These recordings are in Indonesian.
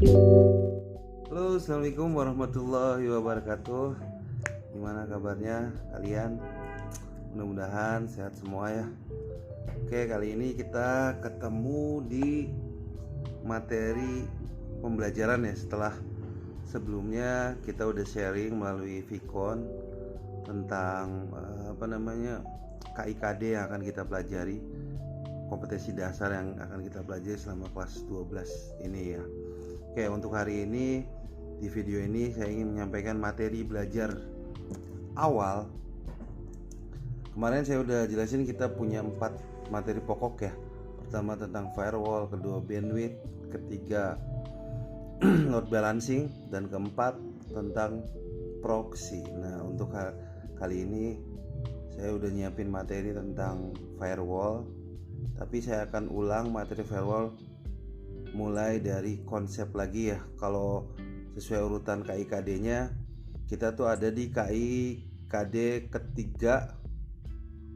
Halo, assalamualaikum warahmatullahi wabarakatuh. Gimana kabarnya kalian? Mudah-mudahan sehat semua ya. Oke, kali ini kita ketemu di materi pembelajaran ya. Setelah sebelumnya kita udah sharing melalui Vicon tentang KIKD yang akan kita pelajari, kompetensi dasar yang akan kita pelajari selama kelas 12 ini ya. Oke, untuk hari ini di video ini saya ingin menyampaikan materi belajar awal. Kemarin saya udah jelasin kita punya 4 materi pokok ya. Pertama tentang firewall, kedua bandwidth, ketiga load balancing, dan keempat tentang proxy. Nah, untuk kali ini saya udah nyiapin materi tentang firewall, tapi saya akan ulang materi firewall mulai dari konsep lagi ya. Kalau sesuai urutan KIKD-nya, kita tuh ada di KIKD ketiga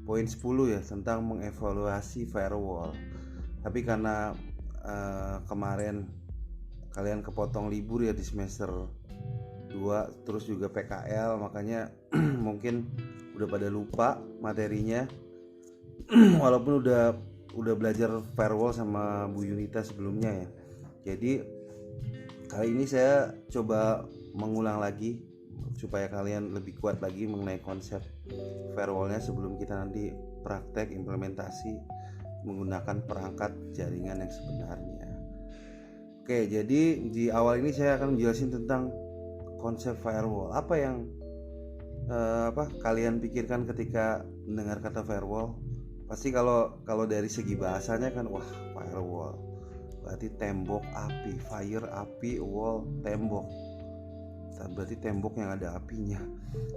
poin 10 ya, tentang mengevaluasi firewall. Tapi karena kemarin kalian kepotong libur ya di semester 2, terus juga PKL, makanya mungkin udah pada lupa materinya. Walaupun udah belajar firewall sama Bu Yunita sebelumnya ya. Jadi kali ini saya coba mengulang lagi supaya kalian lebih kuat lagi mengenai konsep firewallnya sebelum kita nanti praktek implementasi menggunakan perangkat jaringan yang sebenarnya. Oke, jadi di awal ini saya akan menjelaskan tentang konsep firewall. Apa yang kalian pikirkan ketika mendengar kata firewall? Pasti kalau dari segi bahasanya kan, wah, firewall berarti tembok api, fire api, wall tembok, berarti tembok yang ada apinya.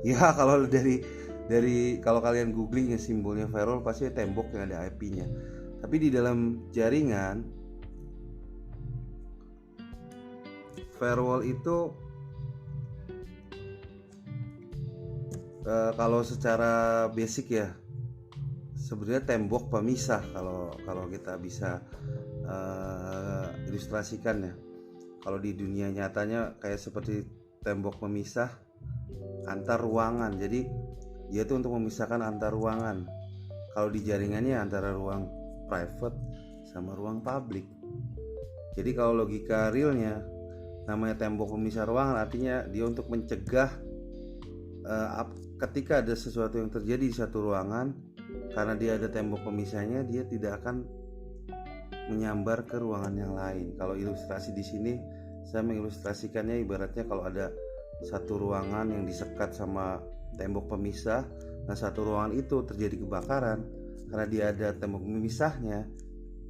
Ya, kalau dari kalau kalian googling ya simbolnya firewall, pasti tembok yang ada apinya. Tapi di dalam jaringan, firewall itu kalau secara basic ya, sebenarnya tembok pemisah kalau kita bisa ilustrasikan ya. Kalau di dunia nyatanya kayak seperti tembok pemisah antar ruangan. Jadi dia tuh untuk memisahkan antar ruangan. Kalau di jaringannya antara ruang private sama ruang public. Jadi kalau logika realnya, namanya tembok pemisah ruangan artinya dia untuk mencegah ketika ada sesuatu yang terjadi di satu ruangan, karena dia ada tembok pemisahnya, dia tidak akan menyambar ke ruangan yang lain. Kalau ilustrasi di sini saya mengilustrasikannya ibaratnya kalau ada satu ruangan yang disekat sama tembok pemisah, nah satu ruangan itu terjadi kebakaran karena dia ada tembok pemisahnya.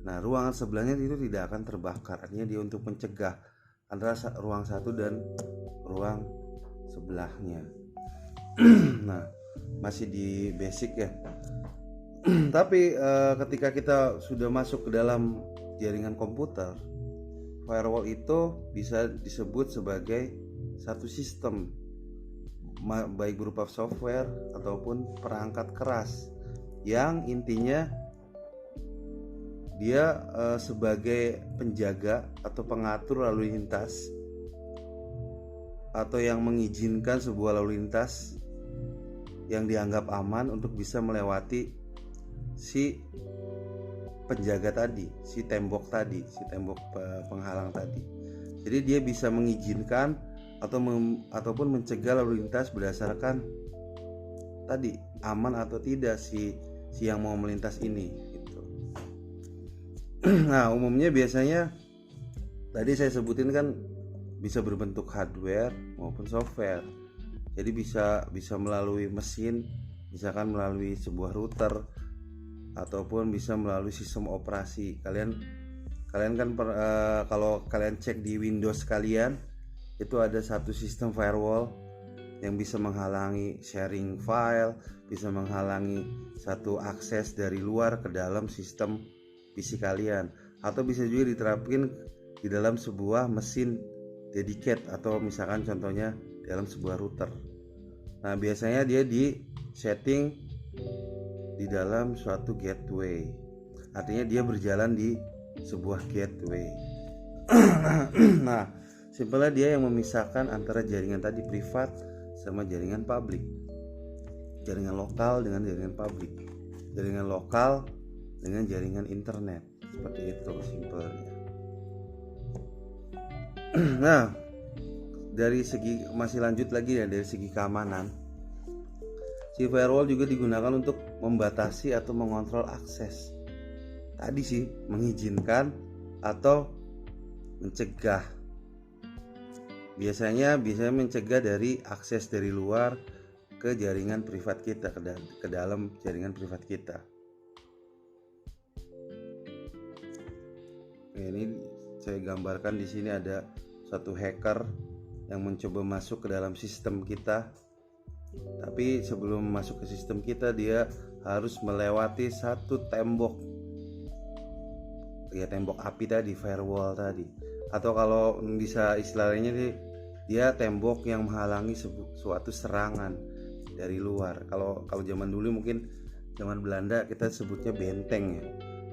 Nah, ruangan sebelahnya itu tidak akan terbakar. Artinya dia untuk mencegah antara ruang satu dan ruang sebelahnya. Nah, masih di basic ya. Tapi ketika kita sudah masuk ke dalam jaringan komputer, firewall itu bisa disebut sebagai satu sistem, baik berupa software ataupun perangkat keras, yang intinya dia sebagai penjaga atau pengatur lalu lintas, atau yang mengizinkan sebuah lalu lintas yang dianggap aman untuk bisa melewati si penjaga tadi, si tembok penghalang tadi. Jadi dia bisa mengizinkan ataupun mencegah lalu lintas berdasarkan tadi aman atau tidak si yang mau melintas ini gitu. Nah, umumnya biasanya tadi saya sebutin kan bisa berbentuk hardware maupun software. Jadi bisa melalui mesin, misalkan melalui sebuah router, ataupun bisa melalui sistem operasi. Kalian kan kalau kalian cek di Windows kalian, itu ada satu sistem firewall yang bisa menghalangi sharing file, bisa menghalangi satu akses dari luar ke dalam sistem PC kalian, atau bisa juga diterapkan di dalam sebuah mesin dedicate, atau misalkan contohnya dalam sebuah router. Nah, biasanya dia di setting di dalam suatu gateway. Artinya dia berjalan di sebuah gateway. Nah, Simpelnya dia yang memisahkan antara jaringan tadi privat sama jaringan publik, jaringan lokal dengan jaringan publik, jaringan lokal dengan jaringan internet. Seperti itu simpelnya. Nah, dari segi masih lanjut lagi ya, dari segi keamanan, si firewall juga digunakan untuk membatasi atau mengontrol akses. Tadi sih mengizinkan atau mencegah. Biasanya mencegah dari akses dari luar ke jaringan privat kita, ke dalam jaringan privat kita. Ini saya gambarkan di sini ada suatu hacker yang mencoba masuk ke dalam sistem kita. Tapi sebelum masuk ke sistem kita, dia harus melewati satu tembok. Ya, tembok api tadi, firewall tadi. Atau kalau bisa istilahnya dia tembok yang menghalangi suatu serangan dari luar. Kalau zaman dulu mungkin zaman Belanda kita sebutnya benteng ya.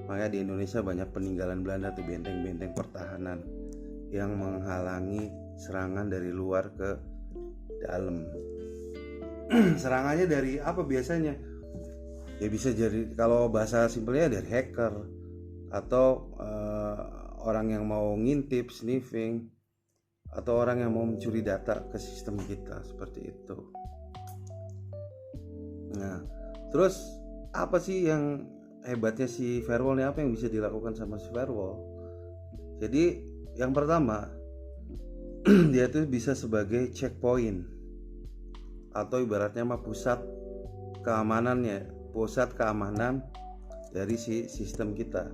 Makanya di Indonesia banyak peninggalan Belanda tuh, benteng-benteng pertahanan yang menghalangi serangan dari luar ke dalam. Serangannya dari apa biasanya? Ya bisa jadi, kalau bahasa simpelnya dari hacker atau orang yang mau ngintip, sniffing, atau orang yang mau mencuri data ke sistem kita, seperti itu. Nah, terus apa sih yang hebatnya si firewall ini? Apa yang bisa dilakukan sama si firewall? Jadi yang pertama, dia tuh bisa sebagai checkpoint atau ibaratnya mah pusat keamanannya, pusat keamanan dari si sistem kita.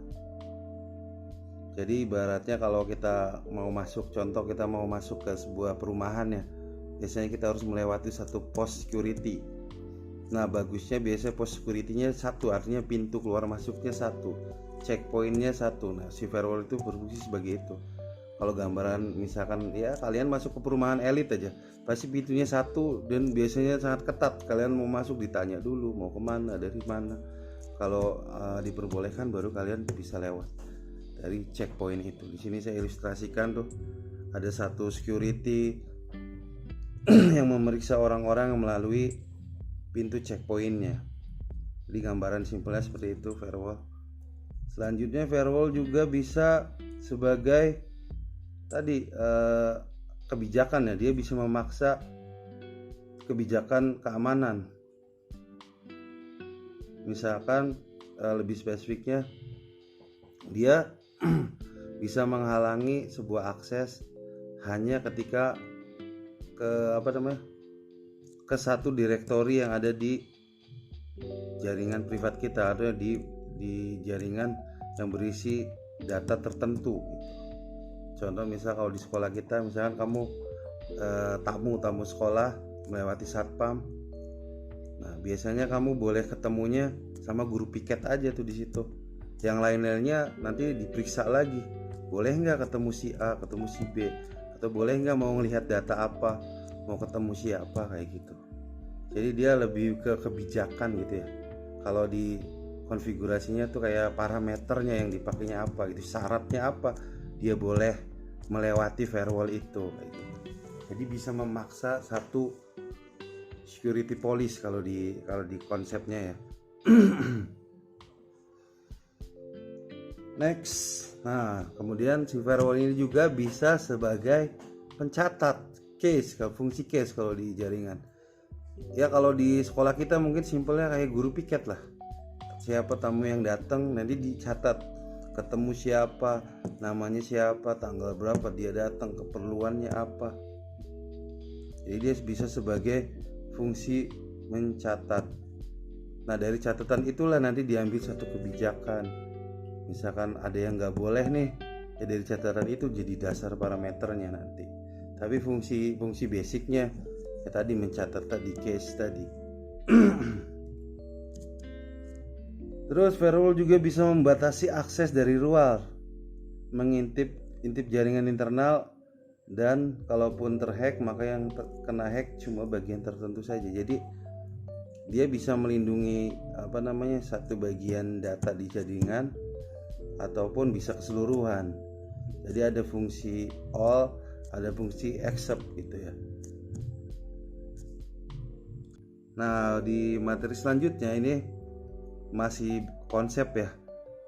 Jadi ibaratnya kalau kita mau masuk, contoh kita mau masuk ke sebuah perumahan ya, biasanya kita harus melewati satu pos security. Nah, bagusnya biasanya pos security-nya satu, artinya pintu keluar masuknya satu, checkpoint-nya satu. Nah, si firewall itu berfungsi sebagai itu. Kalau gambaran misalkan ya kalian masuk ke perumahan elit aja, pasti pintunya satu dan biasanya sangat ketat. Kalian mau masuk ditanya dulu mau kemana, dari mana. Kalau diperbolehkan baru kalian bisa lewat dari checkpoint itu. Di sini saya ilustrasikan tuh ada satu security yang memeriksa orang-orang yang melalui pintu checkpointnya. Jadi gambaran simpelnya seperti itu firewall. Selanjutnya firewall juga bisa sebagai tadi kebijakan ya, dia bisa memaksa kebijakan keamanan. Misalkan lebih spesifiknya, dia bisa menghalangi sebuah akses hanya ketika ke satu direktori yang ada di jaringan privat kita, atau di jaringan yang berisi data tertentu gitu. Contoh misal kalau di sekolah kita, misalkan kamu tamu sekolah melewati satpam. Nah, biasanya kamu boleh ketemunya sama guru piket aja tuh di situ. Yang lain-lainnya nanti diperiksa lagi. Boleh nggak ketemu si A, ketemu si B, atau boleh nggak mau ngelihat data apa, mau ketemu siapa, kayak gitu. Jadi dia lebih ke kebijakan gitu ya. Kalau di konfigurasinya tuh kayak parameternya yang dipakainya apa gitu, syaratnya apa, dia boleh melewati firewall itu kayak gitu. Jadi bisa memaksa satu security police kalau di konsepnya ya. Next, nah kemudian si firewall ini juga bisa sebagai pencatat case, fungsi case kalau di jaringan. Ya kalau di sekolah kita mungkin simpelnya kayak guru piket lah. Siapa tamu yang datang nanti dicatat, ketemu siapa, namanya siapa, tanggal berapa dia datang, keperluannya apa. Jadi dia bisa sebagai fungsi mencatat. Nah dari catatan itulah nanti diambil satu kebijakan. Misalkan ada yang nggak boleh nih, ya dari catatan itu jadi dasar parameternya nanti. Tapi fungsi basicnya ya tadi mencatat tadi, case tadi. Terus firewall juga bisa membatasi akses dari luar, mengintip jaringan internal, dan kalaupun terhack maka yang kena hack cuma bagian tertentu saja. Jadi dia bisa melindungi satu bagian data di jaringan ataupun bisa keseluruhan. Jadi ada fungsi all, ada fungsi accept gitu ya. Nah, di materi selanjutnya ini masih konsep ya.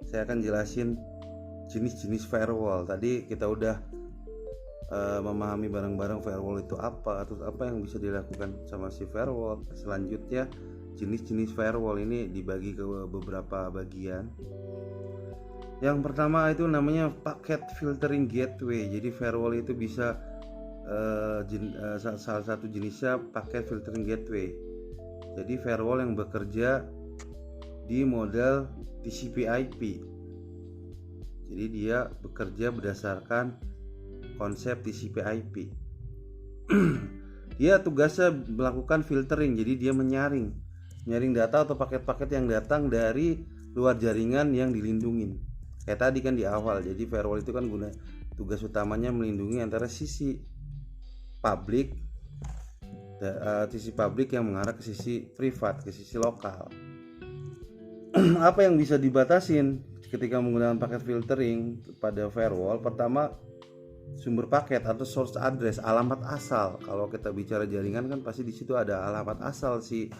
Saya akan jelasin jenis-jenis firewall. Tadi kita udah memahami bareng-bareng firewall itu apa, atau apa yang bisa dilakukan sama si firewall. Selanjutnya jenis-jenis firewall ini dibagi ke beberapa bagian. Yang pertama itu namanya packet filtering gateway. Jadi firewall itu bisa salah satu jenisnya packet filtering gateway. Jadi firewall yang bekerja di model TCP/IP. Jadi dia bekerja berdasarkan konsep TCP/IP. Dia tugasnya melakukan filtering. Jadi dia menyaring data atau paket-paket yang datang dari luar jaringan yang dilindungin. Kayak tadi kan di awal. Jadi firewall itu kan tugas utamanya melindungi antara sisi publik yang mengarah ke sisi privat, ke sisi lokal. Apa yang bisa dibatasin ketika menggunakan paket filtering pada firewall? Pertama, sumber paket atau source address, alamat asal. Kalau kita bicara jaringan kan pasti di situ ada alamat asal si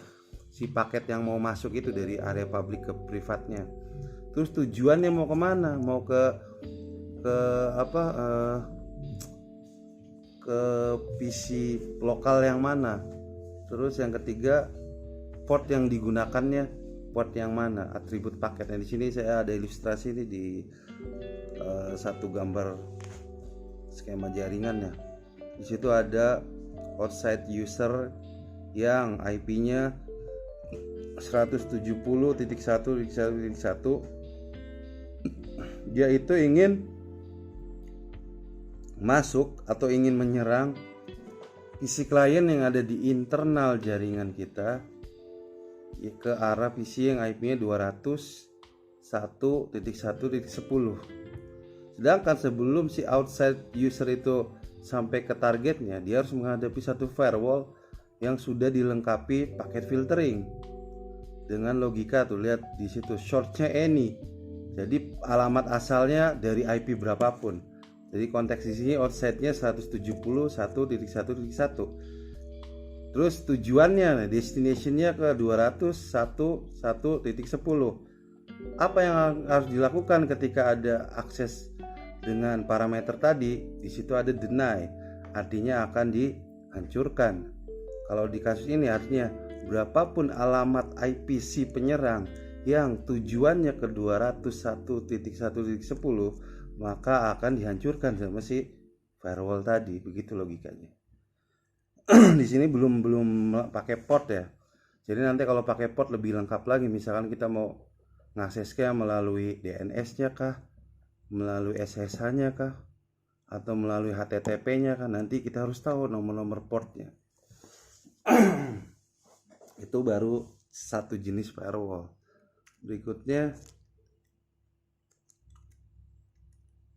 paket yang mau masuk itu dari area publik ke privatnya. Terus tujuannya mau kemana? Mau ke PC lokal yang mana. Terus yang ketiga, port yang digunakannya, port yang mana, atribut paket. Nah, di sini saya ada ilustrasi ini di satu gambar skema jaringannya. Di situ ada outside user yang IP-nya 170.1.1.1. Dia itu ingin masuk atau ingin menyerang PC klien yang ada di internal jaringan kita ke arah PC yang IP-nya 201.1.10. Sedangkan sebelum si outside user itu sampai ke targetnya, dia harus menghadapi satu firewall yang sudah dilengkapi paket filtering dengan logika tuh, lihat di situ shortnya any. Jadi alamat asalnya dari IP berapapun. Jadi konteks di sini outside-nya 170.1.1.1. Terus tujuannya, destination-nya ke 201.1.10. Apa yang harus dilakukan ketika ada akses dengan parameter tadi? Di situ ada deny, artinya akan dihancurkan. Kalau di kasus ini artinya berapapun alamat IP si penyerang yang tujuannya ke 201.1.10, maka akan dihancurkan sama si firewall tadi. Begitu logikanya. Di sini belum pakai port ya. Jadi nanti kalau pakai port lebih lengkap lagi. Misalkan kita mau ngaksesnya melalui DNS-nya kah, melalui SSH-nya kah, atau melalui HTTP-nya kah, nanti kita harus tahu nomor-nomor portnya. Itu baru satu jenis firewall. Berikutnya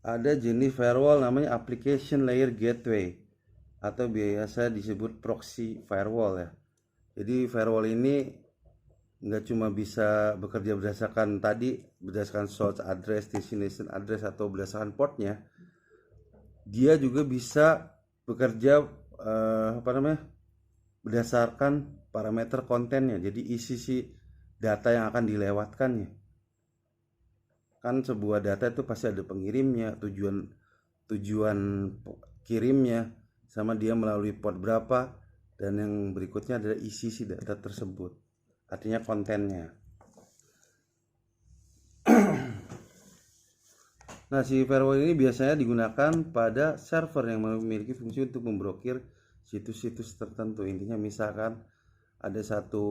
ada jenis firewall namanya application layer gateway atau biasa disebut proxy firewall ya. Jadi firewall ini nggak cuma bisa bekerja berdasarkan source address, destination address atau berdasarkan portnya, dia juga bisa bekerja berdasarkan parameter kontennya. Jadi isi si data yang akan dilewatkannya. Kan sebuah data itu pasti ada pengirimnya, tujuan kirimnya, sama dia melalui port berapa, dan yang berikutnya adalah isi si data tersebut, artinya kontennya. Nah, si firewall ini biasanya digunakan pada server yang memiliki fungsi untuk memblokir situs-situs tertentu. Intinya misalkan ada satu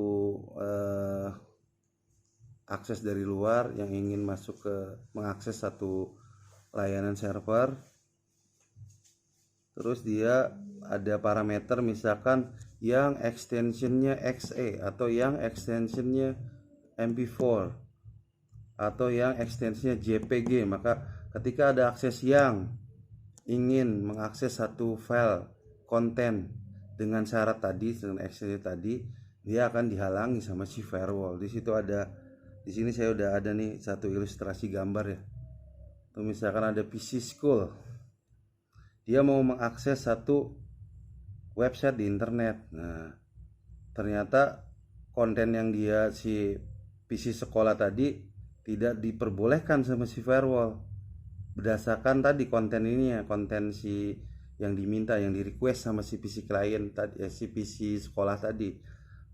akses dari luar yang ingin masuk ke mengakses satu layanan server, terus dia ada parameter misalkan yang extensionnya XE atau yang extensionnya MP4 atau yang extensionnya JPG. Maka ketika ada akses yang ingin mengakses satu file konten dengan syarat tadi, dengan extension tadi, dia akan dihalangi sama si firewall. Di situ ada, di sini saya udah ada nih satu ilustrasi gambar ya. Tuh misalkan ada PC school dia mau mengakses satu website di internet. Nah, ternyata konten yang dia si PC sekolah tadi tidak diperbolehkan sama si firewall berdasarkan tadi konten ini ya, konten si yang diminta, yang di request sama si PC klien tadi, si PC sekolah tadi,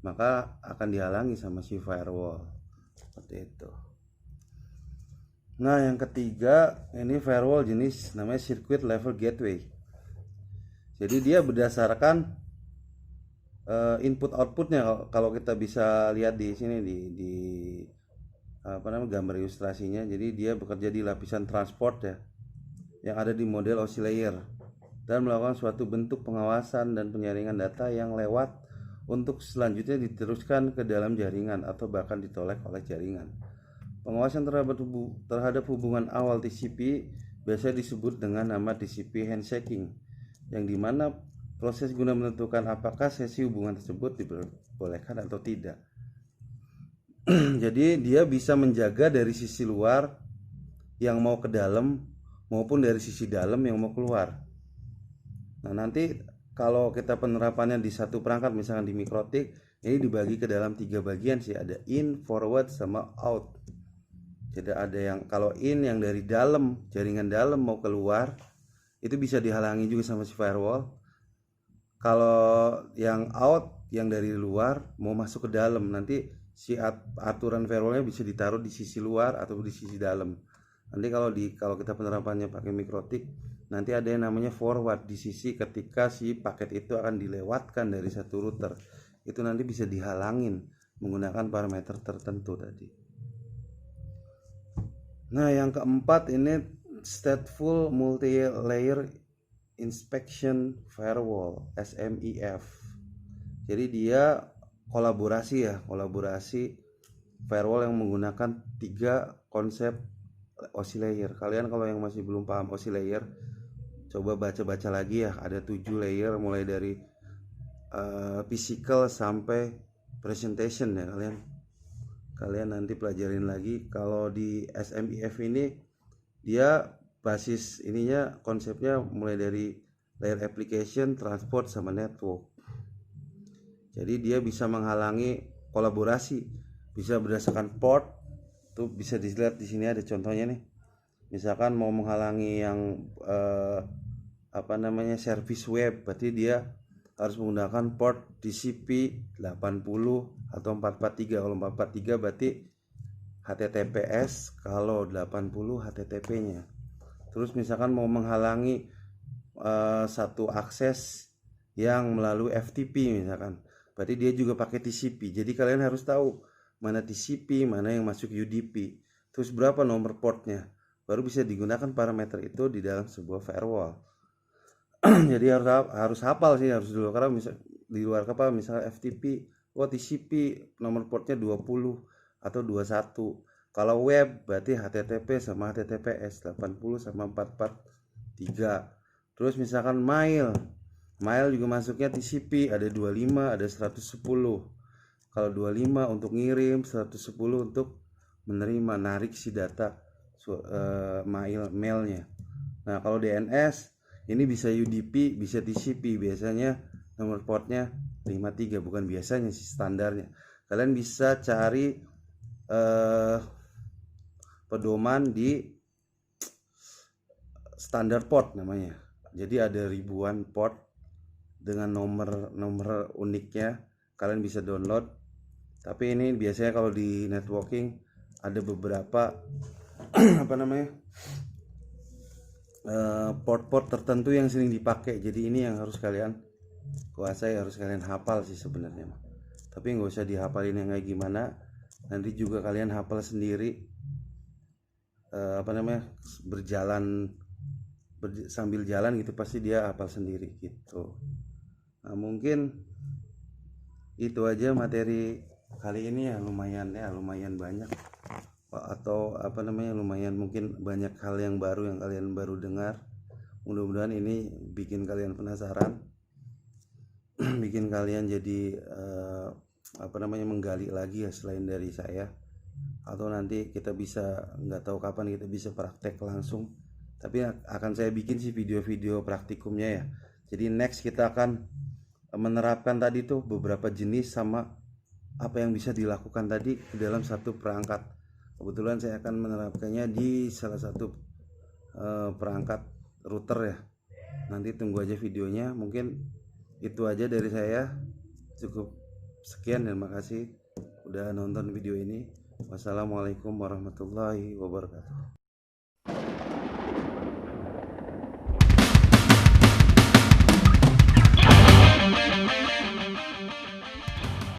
maka akan dihalangi sama si firewall seperti itu. Nah, yang ketiga ini firewall jenis namanya circuit level gateway. Jadi dia berdasarkan input outputnya. Kalau kita bisa lihat di sini di gambar ilustrasinya. Jadi dia bekerja di lapisan transport ya, yang ada di model OSI layer, dan melakukan suatu bentuk pengawasan dan penyaringan data yang lewat untuk selanjutnya diteruskan ke dalam jaringan atau bahkan ditolak oleh jaringan. Pengawasan terhadap hubungan awal TCP biasanya disebut dengan nama TCP handshaking, yang dimana proses guna menentukan apakah sesi hubungan tersebut diperbolehkan atau tidak. Jadi dia bisa menjaga dari sisi luar yang mau ke dalam maupun dari sisi dalam yang mau keluar. Nah, nanti kalau kita penerapannya di satu perangkat, misalkan di Mikrotik, ini dibagi ke dalam 3 bagian sih, ada in, forward, sama out. Jadi ada yang kalau in yang dari dalam, jaringan dalam mau keluar, itu bisa dihalangi juga sama si firewall. Kalau yang out, yang dari luar mau masuk ke dalam, nanti si aturan firewallnya bisa ditaruh di sisi luar atau di sisi dalam. Nanti kalau kita penerapannya pakai Mikrotik, nanti ada yang namanya forward di sisi ketika si paket itu akan dilewatkan dari satu router, itu nanti bisa dihalangin menggunakan parameter tertentu tadi. Nah, yang keempat ini stateful multi-layer inspection firewall, SMIF. Jadi dia kolaborasi firewall yang menggunakan 3 konsep OSI layer. Kalian kalau yang masih belum paham OSI layer, coba baca-baca lagi ya, ada 7 layer mulai dari physical sampai presentation ya. Kalian nanti pelajarin lagi. Kalau di SMIF ini dia basis ininya, konsepnya mulai dari layer application, transport, sama network. Jadi dia bisa menghalangi kolaborasi, bisa berdasarkan port. Tuh bisa dilihat di sini ada contohnya nih. Misalkan mau menghalangi yang service web, berarti dia harus menggunakan port TCP 80 atau 443. Kalau 443 berarti HTTPS, kalau 80 HTTP-nya. Terus misalkan mau menghalangi satu akses yang melalui FTP misalkan, berarti dia juga pakai TCP. Jadi kalian harus tahu mana TCP, mana yang masuk UDP, terus berapa nomor portnya, baru bisa digunakan parameter itu di dalam sebuah firewall. Jadi harus hafal sih, harus dulu, karena di luar kapal misalnya FTP, TCP nomor portnya 20 atau 21. Kalau web berarti HTTP sama HTTPS 80 sama 443. Terus misalkan mail juga masuknya TCP, ada 25, ada 110. Kalau 25 untuk ngirim, 110 untuk menerima, narik si data mailnya. Nah, kalau DNS ini bisa UDP, bisa TCP. Biasanya nomor portnya 53, bukan biasanya sih, standarnya. Kalian bisa cari pedoman di standar port namanya. Jadi ada ribuan port dengan nomor uniknya, kalian bisa download. Tapi ini biasanya kalau di networking ada beberapa port-port tertentu yang sering dipakai. Jadi ini yang harus kalian kuasai, harus kalian hafal sih sebenarnya. Tapi nggak usah dihafalin yang kayak gimana, nanti juga kalian hafal sendiri. Sambil jalan gitu pasti dia hafal sendiri gitu. Nah, mungkin itu aja materi kali ini ya, lumayan banyak, atau lumayan mungkin banyak hal yang baru yang kalian baru dengar. Mudah-mudahan ini bikin kalian penasaran, bikin kalian jadi menggali lagi ya selain dari saya, atau nanti kita bisa, nggak tahu kapan kita bisa praktek langsung. tapi akan saya bikin sih video-video praktikumnya ya. Jadi next kita akan menerapkan tadi tuh beberapa jenis sama apa yang bisa dilakukan tadi di dalam satu perangkat. Kebetulan saya akan menerapkannya di salah satu perangkat router ya. Nanti tunggu aja videonya. Mungkin itu aja dari saya. Cukup sekian, terima kasih udah nonton video ini. Wassalamualaikum warahmatullahi wabarakatuh.